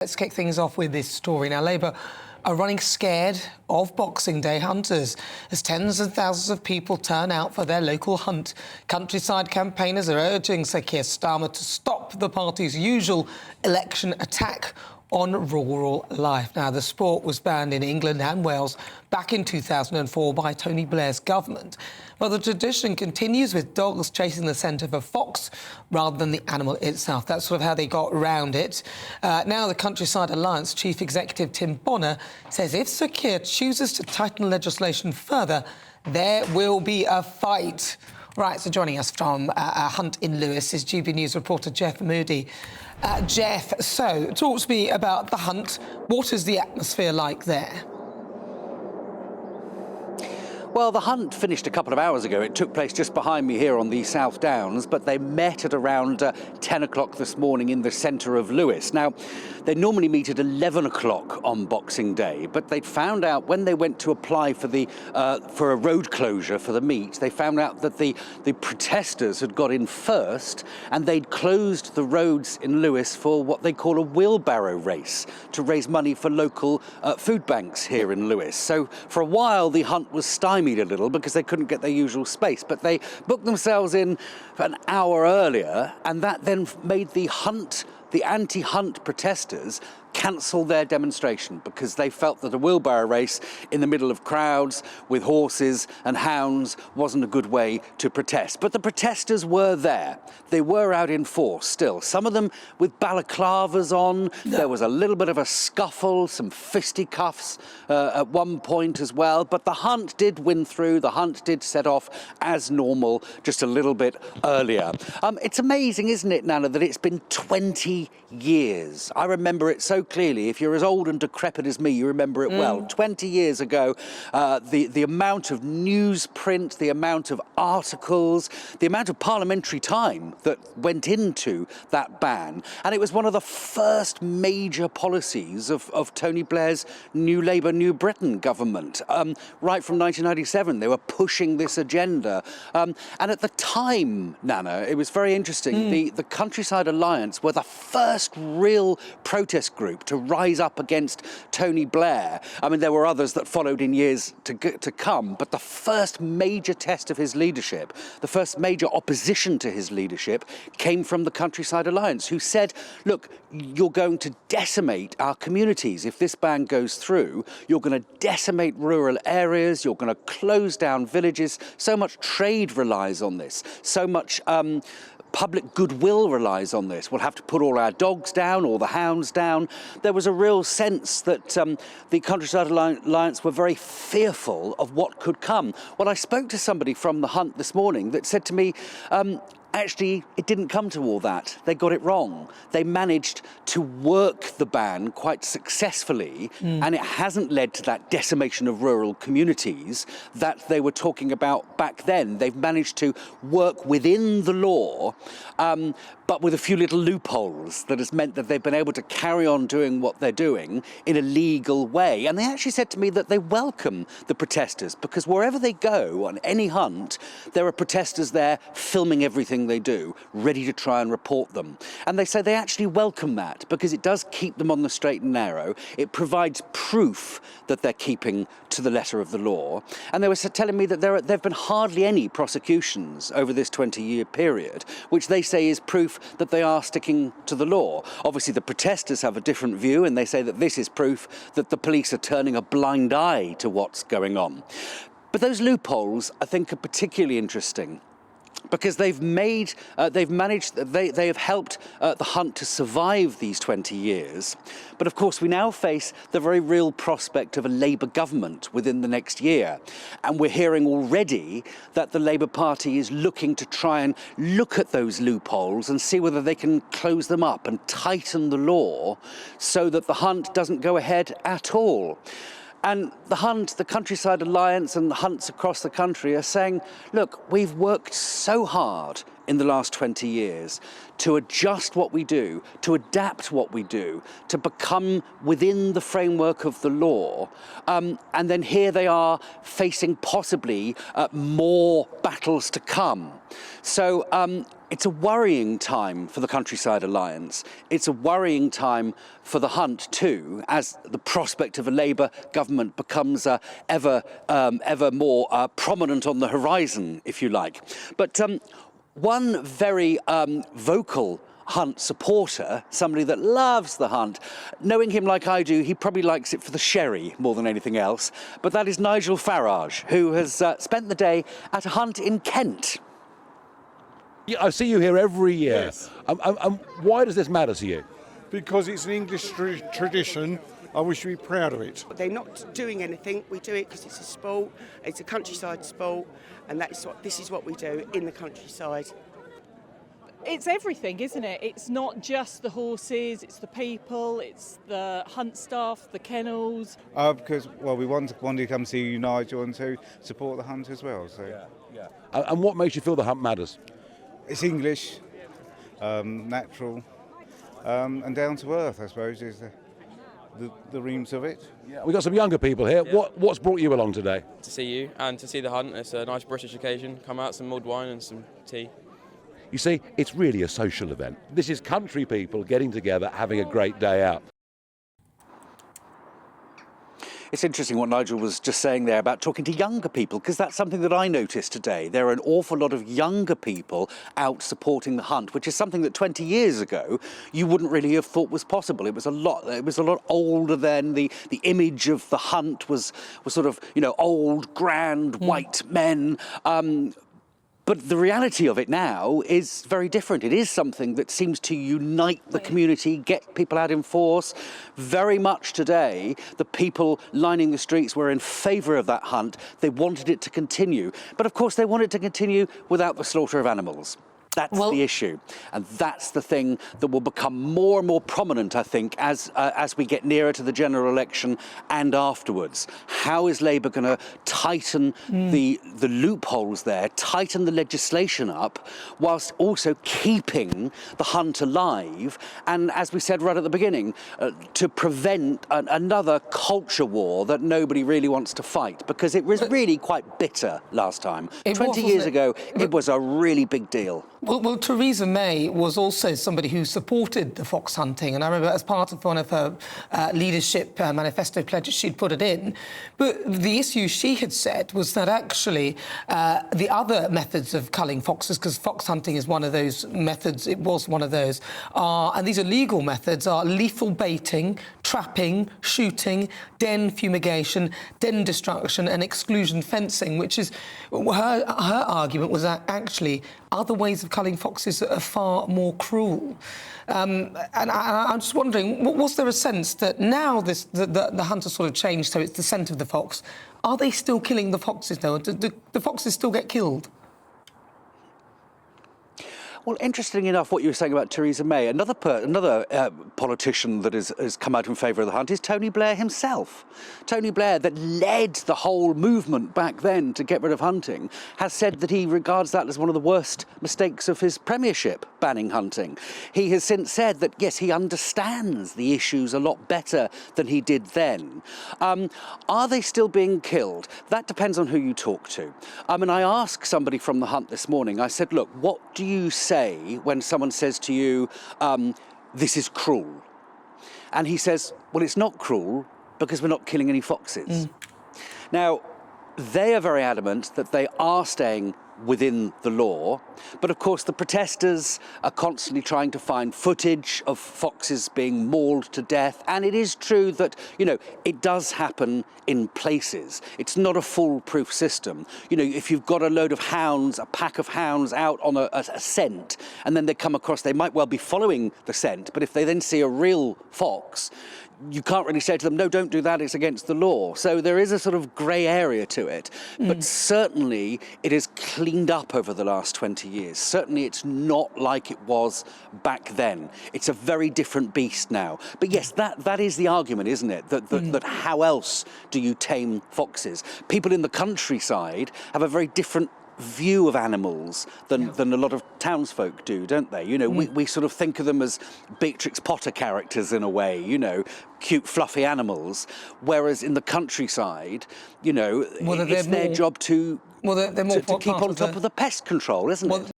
Let's kick things off with this story. Now, Labour are running scared of Boxing Day hunters as tens of thousands of people turn out for their local hunt. Countryside campaigners are urging Sir Keir Starmer to stop the party's usual election attack on rural life. Now, the sport was banned in England and Wales back in 2004 by Tony Blair's government. Well, the tradition continues with dogs chasing the scent of a fox rather than the animal itself. That's sort of how they got around it. Now, the Countryside Alliance Chief Executive Tim Bonner says if Sir Keir chooses to tighten legislation further, there will be a fight. Right, so joining us from a hunt in Lewes is GB News reporter Jeff Moody. Jeff, so talk to me about the hunt. What is the atmosphere like there? Well, the hunt finished a couple of hours ago. It took place just behind me here on the South Downs, but they met at around 10 o'clock this morning in the centre of Lewes. Now, they normally meet at 11 o'clock on Boxing Day, but they'd found out when they went to apply for a road closure for the meet, they found out that the protesters had got in first and they'd closed the roads in Lewes for what they call a wheelbarrow race to raise money for local food banks here in Lewes. So for a while, the hunt was stymied a little because they couldn't get their usual space, but they booked themselves in for an hour earlier, and that then made the anti-hunt protesters cancel their demonstration because they felt that a wheelbarrow race in the middle of crowds with horses and hounds wasn't a good way to protest. But the protesters were there. They were out in force still. Some of them with balaclavas on. There was a little bit of a scuffle, some fisticuffs at one point as well. But the hunt did win through. The hunt did set off as normal just a little bit earlier. It's amazing, isn't it, Nana, that it's been 20 years. I remember it so clearly. If you're as old and decrepit as me, you remember it well. 20 years ago, the amount of newsprint, the amount of articles, the amount of parliamentary time that went into that ban. And it was one of the first major policies of Tony Blair's New Labour, New Britain government. Right from 1997, they were pushing this agenda. And at the time, Nana, it was very interesting. The Countryside Alliance were the first real protest group to rise up against Tony Blair. I mean, there were others that followed in years to come, but the first major test of his leadership, the first major opposition to his leadership came from the Countryside Alliance, who said, look, you're going to decimate our communities. If this ban goes through, you're going to decimate rural areas, you're going to close down villages. So much trade relies on this, so much public goodwill relies on this. We'll have to put all our dogs down, all the hounds down. There was a real sense that the Countryside Alliance were very fearful of what could come. Well, I spoke to somebody from the hunt this morning that said to me, actually, it didn't come to all that. They got it wrong. They managed to work the ban quite successfully, and it hasn't led to that decimation of rural communities that they were talking about back then. They've managed to work within the law, but with a few little loopholes that has meant that they've been able to carry on doing what they're doing in a legal way. And they actually said to me that they welcome the protesters because wherever they go on any hunt, there are protesters there filming everything they do, ready to try and report them. And they say they actually welcome that because it does keep them on the straight and narrow. It provides proof that they're keeping to the letter of the law. And they were telling me that there have been hardly any prosecutions over this 20-year period, which they say is proof that they are sticking to the law. Obviously, the protesters have a different view, and they say that this is proof that the police are turning a blind eye to what's going on. But those loopholes, I think, are particularly interesting, because they have helped the hunt to survive these 20 years. But of course, we now face the very real prospect of a Labour government within the next year. And we're hearing already that the Labour Party is looking to try and look at those loopholes and see whether they can close them up and tighten the law so that the hunt doesn't go ahead at all. And the hunt, the Countryside Alliance and the hunts across the country are saying, look, we've worked so hard in the last 20 years to adjust what we do, to adapt what we do, to become within the framework of the law. And then here they are facing possibly more battles to come. So it's a worrying time for the Countryside Alliance. It's a worrying time for the Hunt too, as the prospect of a Labour government becomes ever more prominent on the horizon, if you like. But one very vocal Hunt supporter, somebody that loves the Hunt, knowing him like I do, he probably likes it for the sherry more than anything else. But that is Nigel Farage, who has spent the day at a Hunt in Kent. Yeah, I see you here every year. Yes. Why does this matter to you? Because it's an English tradition, and we should be proud of it. They're not doing anything. We do it because it's a sport. It's a countryside sport, and this is what we do in the countryside. It's everything, isn't it? It's not just the horses, it's the people, it's the hunt staff, the kennels. Because, well, we wanted to come see you, Nigel, and to support the Hunt as well. So Yeah. And what makes you feel the Hunt matters? it's English, natural, and down to earth, I suppose, is the reams of it. Yeah. We've got some younger people here. Yeah. What's brought you along today? To see you and to see the Hunt. It's a nice British occasion. Come out, some mulled wine and some tea. You see, it's really a social event. This is country people getting together, having a great day out. It's interesting what Nigel was just saying there about talking to younger people, because that's something that I noticed today. There are an awful lot of younger people out supporting the Hunt, which is something that 20 years ago you wouldn't really have thought was possible. It was a lot older then. The image of the Hunt was sort of, old, grand, white men. But the reality of it now is very different. It is something that seems to unite the community, get people out in force. Very much today, the people lining the streets were in favour of that Hunt. They wanted it to continue. But of course, they want it to continue without the slaughter of animals. That's the issue. And that's the thing that will become more and more prominent, I think, as we get nearer to the general election and afterwards. How is Labour going to tighten the loopholes there, tighten the legislation up, whilst also keeping the Hunt alive? And as we said right at the beginning, to prevent another culture war that nobody really wants to fight, because it was really quite bitter last time. 20 years ago, it was a really big deal. Well, Theresa May was also somebody who supported the fox hunting, and I remember as part of one of her leadership manifesto pledges, she'd put it in. But the issue she had said was that actually the other methods of culling foxes, because fox hunting is one of those methods, it was one of those, and these are legal methods, are lethal baiting, trapping, shooting, den fumigation, den destruction and exclusion fencing, which is her argument was that actually other ways of culling foxes are far more cruel. And I'm just wondering, was there a sense that now the Hunt has sort of changed, so it's the scent of the fox? Are they still killing the foxes now? Do the foxes still get killed? Well, interesting enough, what you were saying about Theresa May. Another politician that has come out in favour of the Hunt is Tony Blair himself. Tony Blair, that led the whole movement back then to get rid of hunting, has said that he regards that as one of the worst mistakes of his premiership, banning hunting. He has since said that, yes, he understands the issues a lot better than he did then. Are they still being killed? That depends on who you talk to. And I asked somebody from the Hunt this morning, I said, look, what do you say when someone says to you, this is cruel? And he says, well, it's not cruel because we're not killing any foxes. Now, they are very adamant that they are staying within the law, but of course the protesters are constantly trying to find footage of foxes being mauled to death, and it is true that, it does happen in places. It's not a foolproof system. If you've got a load of hounds, a pack of hounds out on a scent, and then they come across, they might well be following the scent, but if they then see a real fox, you can't really say to them, no, don't do that, it's against the law. So there is a sort of grey area to it. But certainly it is cleaned up over the last 20 years. Certainly it's not like it was back then. It's a very different beast now. But yes, that is the argument, isn't it? That how else do you tame foxes? People in the countryside have a very different view of animals than a lot of townsfolk do, don't they? You know, we sort of think of them as Beatrix Potter characters in a way, you know, cute, fluffy animals, whereas in the countryside, you know, it's their job to they're more keep on top of the pest control, isn't it?